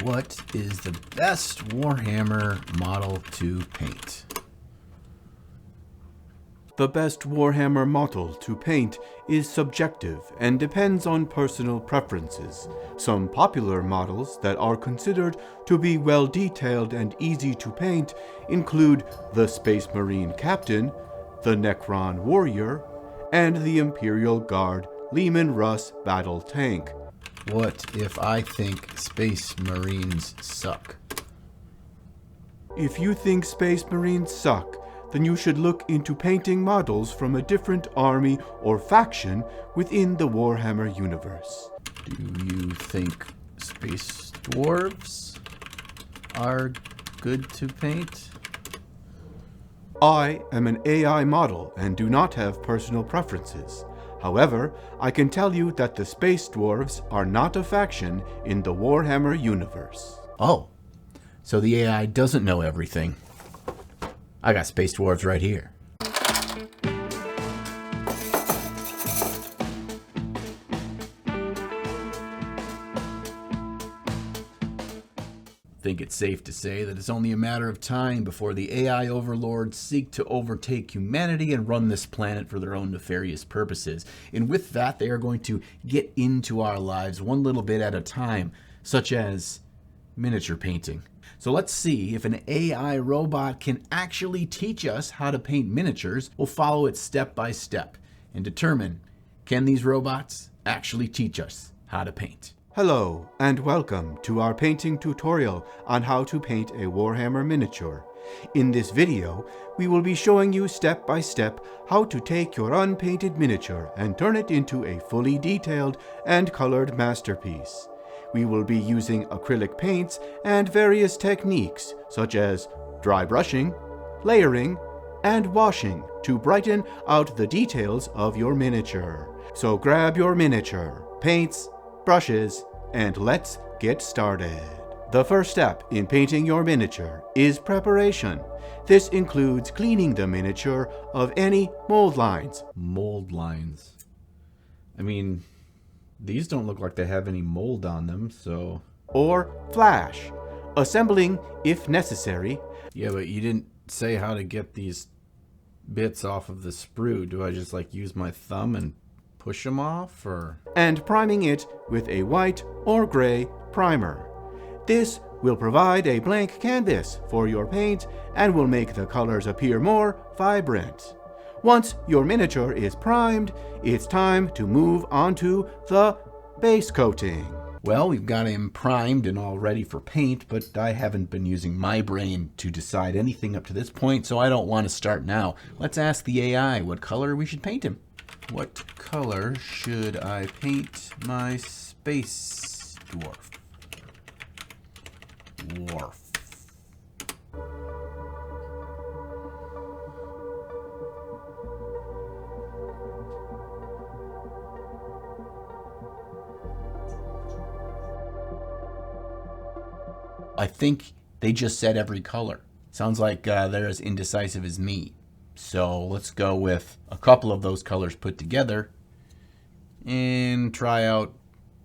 What is the best Warhammer model to paint? The best Warhammer model to paint is subjective and depends on personal preferences. Some popular models that are considered to be well detailed and easy to paint include the Space Marine Captain, the Necron Warrior, and the Imperial Guard Leman Russ Battle Tank. What if I think Space Marines suck? If you think Space Marines suck, then you should look into painting models from a different army or faction within the Warhammer universe. Do you think Space Dwarves are good to paint? I am an AI model and do not have personal preferences. However, I can tell you that the Space Dwarves are not a faction in the Warhammer universe. Oh, so the AI doesn't know everything. I got Space Dwarves right here. I think it's safe to say that it's only a matter of time before the AI overlords seek to overtake humanity and run this planet for their own nefarious purposes. And with that, they are going to get into our lives one little bit at a time, such as miniature painting. So let's see if an AI robot can actually teach us how to paint miniatures. We'll follow it step by step and determine, can these robots actually teach us how to paint? Hello, and welcome to our painting tutorial on how to paint a Warhammer miniature. In this video, we will be showing you step by step how to take your unpainted miniature and turn it into a fully detailed and colored masterpiece. We will be using acrylic paints and various techniques such as dry brushing, layering, and washing to brighten out the details of your miniature. So grab your miniature, paints, brushes, and let's get started. The first step in painting your miniature is preparation. This includes cleaning the miniature of any mold lines. Mold lines. I mean, these don't look like they have any mold on them, so... Or flash. Assembling if necessary. Yeah, but you didn't say how to get these bits off of the sprue. Do I just use my thumb and push them off, or? And priming it with a white or gray primer. This will provide a blank canvas for your paint and will make the colors appear more vibrant. Once your miniature is primed, it's time to move on to the base coating. Well, we've got him primed and all ready for paint, but I haven't been using my brain to decide anything up to this point, so I don't want to start now. Let's ask the AI what color we should paint him. What color should I paint my space dwarf? I think they just said every color. Sounds like they're as indecisive as me. So let's go with a couple of those colors put together and try out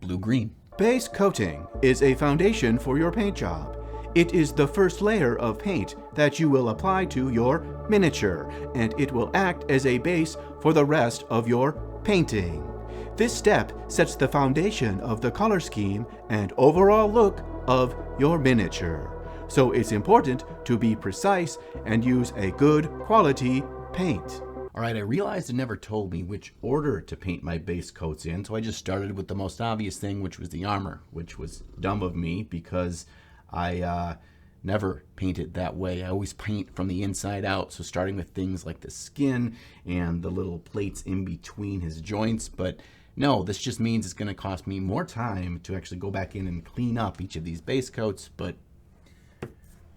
blue-green. Base coating is a foundation for your paint job. It is the first layer of paint that you will apply to your miniature, and it will act as a base for the rest of your painting. This step sets the foundation of the color scheme and overall look of your miniature. So it's important to be precise and use a good quality paint. Alright, I realized it never told me which order to paint my base coats in, so I just started with the most obvious thing, which was the armor, which was dumb of me because I never paint it that way. I always paint from the inside out, so starting with things like the skin and the little plates in between his joints, but no, this just means it's going to cost me more time to actually go back in and clean up each of these base coats, but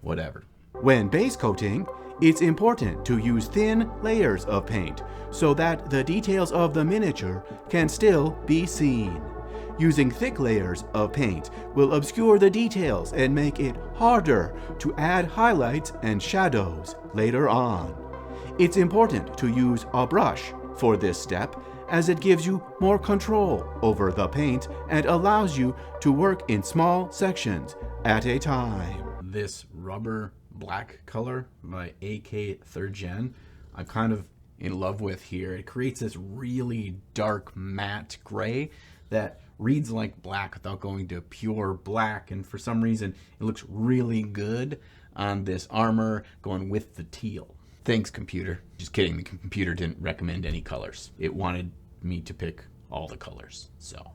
whatever. When base coating, it's important to use thin layers of paint so that the details of the miniature can still be seen. Using thick layers of paint will obscure the details and make it harder to add highlights and shadows later on. It's important to use a brush for this step, as it gives you more control over the paint and allows you to work in small sections at a time. This rubber black color by AK 3rd Gen, I'm kind of in love with here. It creates this really dark matte gray that reads like black without going to pure black, and for some reason it looks really good on this armor going with the teal. Thanks, computer. Just kidding, the computer didn't recommend any colors. It wanted me to pick all the colors. So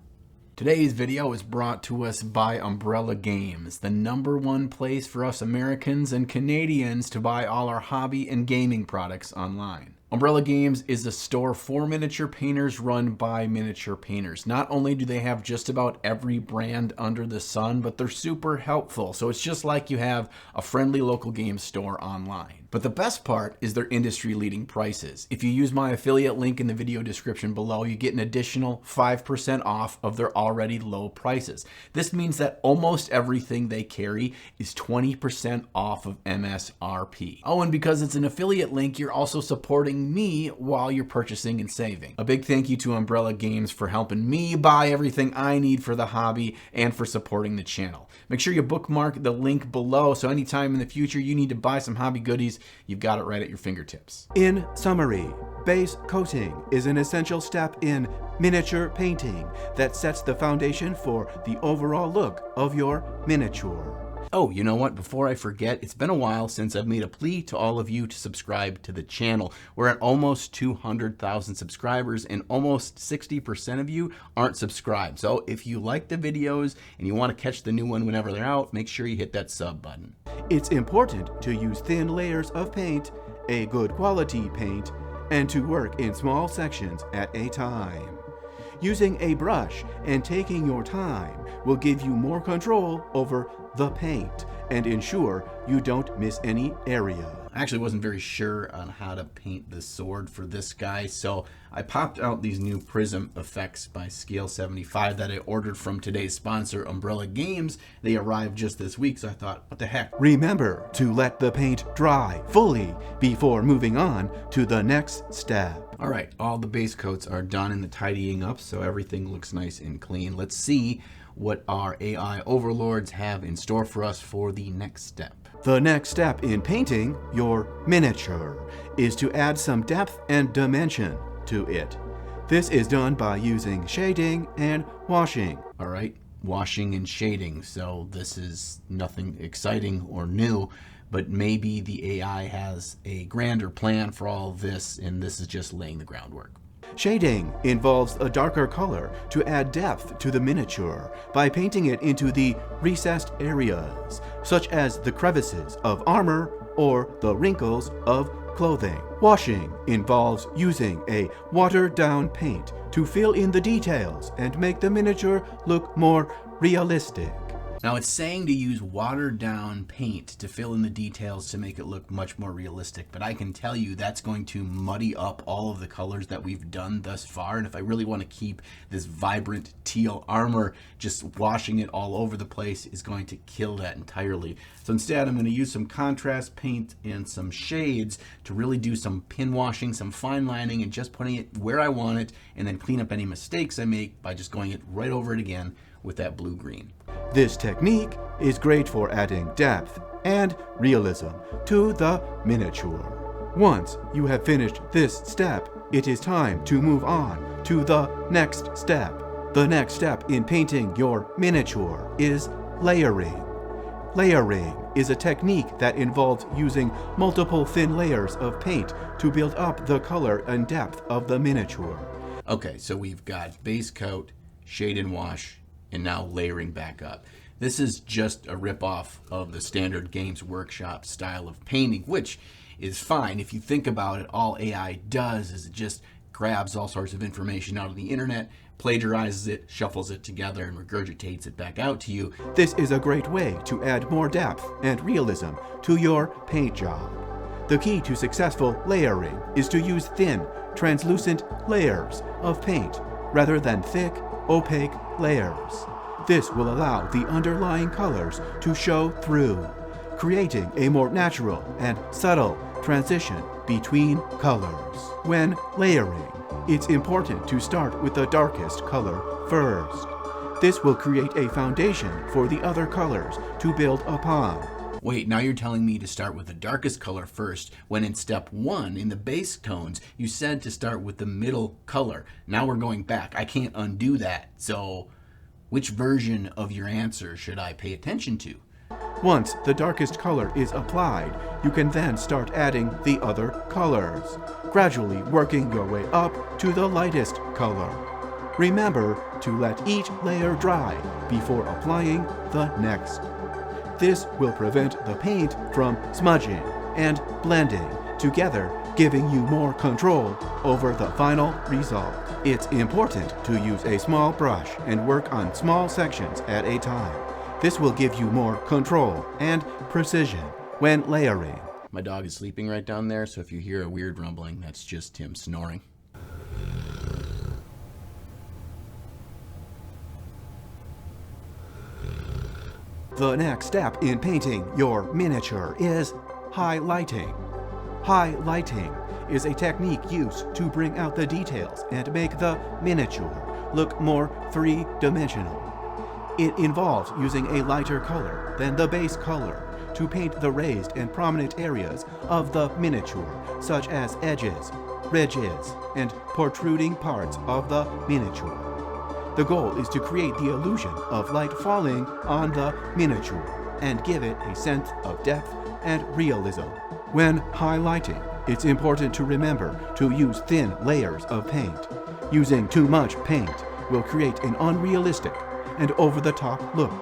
today's video is brought to us by Umbrella Games, the #1 place for us Americans and Canadians to buy all our hobby and gaming products online. Umbrella Games is a store for miniature painters run by miniature painters. Not only do they have just about every brand under the sun, but they're super helpful. So it's just like you have a friendly local game store online. But the best part is their industry-leading prices. If you use my affiliate link in the video description below, you get an additional 5% off of their already low prices. This means that almost everything they carry is 20% off of MSRP. Oh, and because it's an affiliate link, you're also supporting me while you're purchasing and saving. A big thank you to Umbrella Games for helping me buy everything I need for the hobby and for supporting the channel. Make sure you bookmark the link below so anytime in the future you need to buy some hobby goodies, you've got it right at your fingertips. In summary, base coating is an essential step in miniature painting that sets the foundation for the overall look of your miniature. Oh, you know what? Before I forget, it's been a while since I've made a plea to all of you to subscribe to the channel. We're at almost 200,000 subscribers and almost 60% of you aren't subscribed. So if you like the videos and you want to catch the new one whenever they're out, make sure you hit that sub button. It's important to use thin layers of paint, a good quality paint, and to work in small sections at a time. Using a brush and taking your time will give you more control over the paint and ensure you don't miss any area. I actually wasn't very sure on how to paint the sword for this guy, so I popped out these new prism effects by Scale 75 that I ordered from today's sponsor, Umbrella Games. They arrived just this week, so I thought, what the heck? Remember to let the paint dry fully before moving on to the next step. All right, all the base coats are done in the tidying up, so everything looks nice and clean. Let's see what our AI overlords have in store for us for the next step. The next step in painting your miniature is to add some depth and dimension to it. This is done by using shading and washing. All right, washing and shading. So this is nothing exciting or new, but maybe the AI has a grander plan for all of this, and this is just laying the groundwork. Shading involves a darker color to add depth to the miniature by painting it into the recessed areas, such as the crevices of armor or the wrinkles of clothing. Washing involves using a watered-down paint to fill in the details and make the miniature look more realistic. Now it's saying to use watered down paint to fill in the details to make it look much more realistic, but I can tell you that's going to muddy up all of the colors that we've done thus far, and if I really want to keep this vibrant teal armor, just washing it all over the place is going to kill that entirely. So instead I'm going to use some contrast paint and some shades to really do some pin washing, some fine lining, and just putting it where I want it, and then clean up any mistakes I make by just going it right over it again with that blue-green. This technique is great for adding depth and realism to the miniature. Once you have finished this step, it is time to move on to the next step. The next step in painting your miniature is layering. Layering is a technique that involves using multiple thin layers of paint to build up the color and depth of the miniature. Okay, so we've got base coat, shade and wash, and now layering back up. This is just a ripoff of the standard Games Workshop style of painting, which is fine. If you think about it, all AI does is it just grabs all sorts of information out of the internet, plagiarizes it, shuffles it together, and regurgitates it back out to you. This is a great way to add more depth and realism to your paint job. The key to successful layering is to use thin, translucent layers of paint rather than thick, opaque layers. This will allow the underlying colors to show through, creating a more natural and subtle transition between colors. When layering, it's important to start with the darkest color first. This will create a foundation for the other colors to build upon. Wait, now you're telling me to start with the darkest color first, when in step 1, in the base tones, you said to start with the middle color. Now we're going back. I can't undo that. So, which version of your answer should I pay attention to? Once the darkest color is applied, you can then start adding the other colors, gradually working your way up to the lightest color. Remember to let each layer dry before applying the next. This will prevent the paint from smudging and blending together, giving you more control over the final result. It's important to use a small brush and work on small sections at a time. This will give you more control and precision when layering. My dog is sleeping right down there, so if you hear a weird rumbling, that's just him snoring. The next step in painting your miniature is highlighting. Highlighting is a technique used to bring out the details and make the miniature look more three-dimensional. It involves using a lighter color than the base color to paint the raised and prominent areas of the miniature, such as edges, ridges, and protruding parts of the miniature. The goal is to create the illusion of light falling on the miniature and give it a sense of depth and realism. When highlighting, it's important to remember to use thin layers of paint. Using too much paint will create an unrealistic and over-the-top look.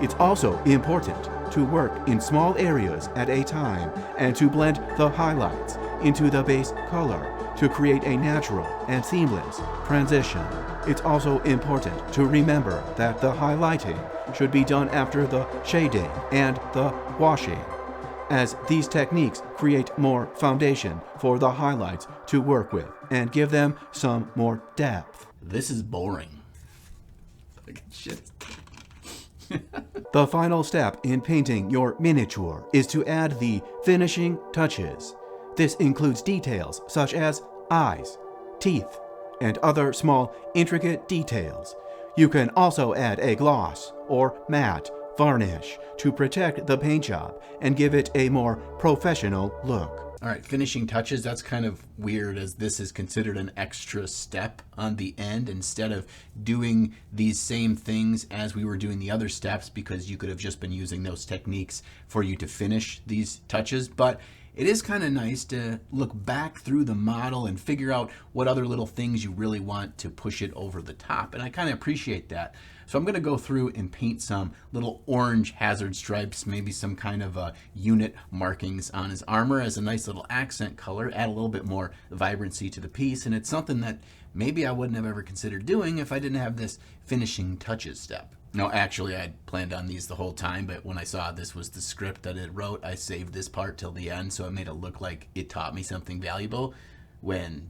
It's also important to work in small areas at a time and to blend the highlights into the base color to create a natural and seamless transition. It's also important to remember that the highlighting should be done after the shading and the washing, as these techniques create more foundation for the highlights to work with and give them some more depth. This is boring. Shit. The final step in painting your miniature is to add the finishing touches. This includes details such as eyes, teeth, and other small intricate details. You can also add a gloss or matte varnish to protect the paint job and give it a more professional look. All right, finishing touches, that's kind of weird, as this is considered an extra step on the end instead of doing these same things as we were doing the other steps, because you could have just been using those techniques for you to finish these touches. But it is kind of nice to look back through the model and figure out what other little things you really want to push it over the top. And I kind of appreciate that. So I'm going to go through and paint some little orange hazard stripes, maybe some kind of unit markings on his armor as a nice little accent color, add a little bit more vibrancy to the piece. And it's something that maybe I wouldn't have ever considered doing if I didn't have this finishing touches step. No, actually, I'd planned on these the whole time, but when I saw this was the script that it wrote, I saved this part till the end, so it made it look like it taught me something valuable when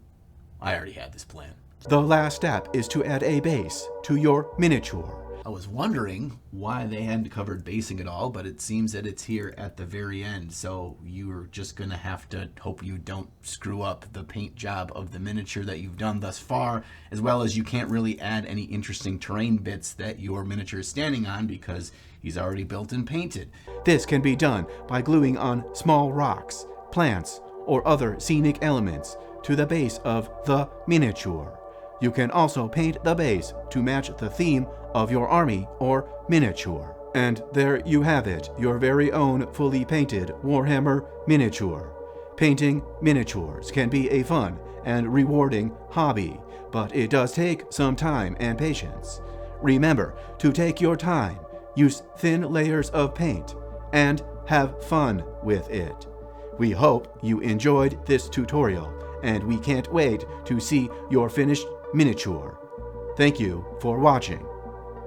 I already had this plan. The last step is to add a base to your miniature. I was wondering why they hadn't covered basing at all, but it seems that it's here at the very end, so you're just going to have to hope you don't screw up the paint job of the miniature that you've done thus far, as well as you can't really add any interesting terrain bits that your miniature is standing on because he's already built and painted. This can be done by gluing on small rocks, plants, or other scenic elements to the base of the miniature. You can also paint the base to match the theme of your army or miniature. And there you have it, your very own fully painted Warhammer miniature. Painting miniatures can be a fun and rewarding hobby, but it does take some time and patience. Remember to take your time, use thin layers of paint, and have fun with it. We hope you enjoyed this tutorial, and we can't wait to see your finished miniature. Thank you for watching.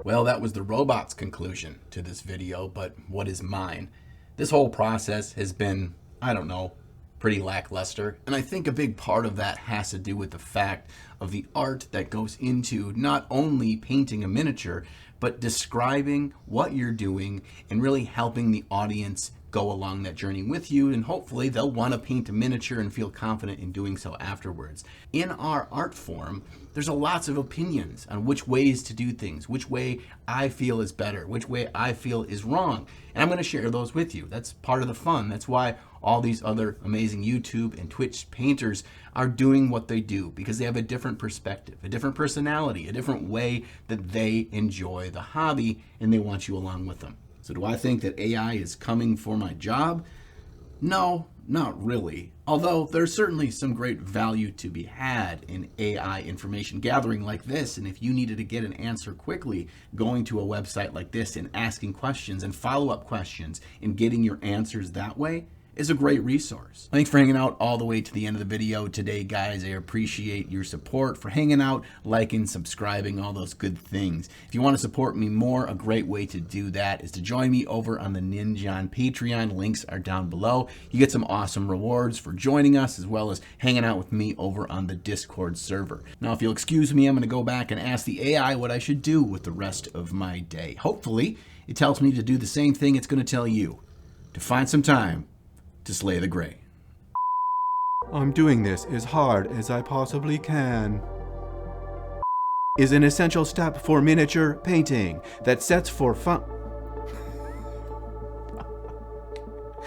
Well, that was the robot's conclusion to this video, but what is mine? This whole process has been, I don't know, pretty lackluster, and I think a big part of that has to do with the fact of the art that goes into not only painting a miniature, but describing what you're doing and really helping the audience go along that journey with you, and hopefully they'll want to paint a miniature and feel confident in doing so afterwards. In our art form, there's lots of opinions on which ways to do things, which way I feel is better, which way I feel is wrong. And I'm going to share those with you. That's part of the fun. That's why all these other amazing YouTube and Twitch painters are doing what they do, because they have a different perspective, a different personality, a different way that they enjoy the hobby, and they want you along with them. So do I think that AI is coming for my job? No, not really. Although there's certainly some great value to be had in AI information gathering like this, and if you needed to get an answer quickly, going to a website like this and asking questions and follow-up questions and getting your answers that way is a great resource. Thanks for hanging out all the way to the end of the video today, guys. I appreciate your support, for hanging out, liking, subscribing, all those good things. If you want to support me more, a great way to do that is to join me over on the Ninja on Patreon. Links are down below. You get some awesome rewards for joining us, as well as hanging out with me over on the Discord server. Now, if you'll excuse me, I'm going to go back and ask the AI what I should do with the rest of my day. Hopefully, it tells me to do the same thing it's going to tell you, to find some time to slay the gray. I'm doing this as hard as I possibly can. Is an essential step for miniature painting that sets for fun.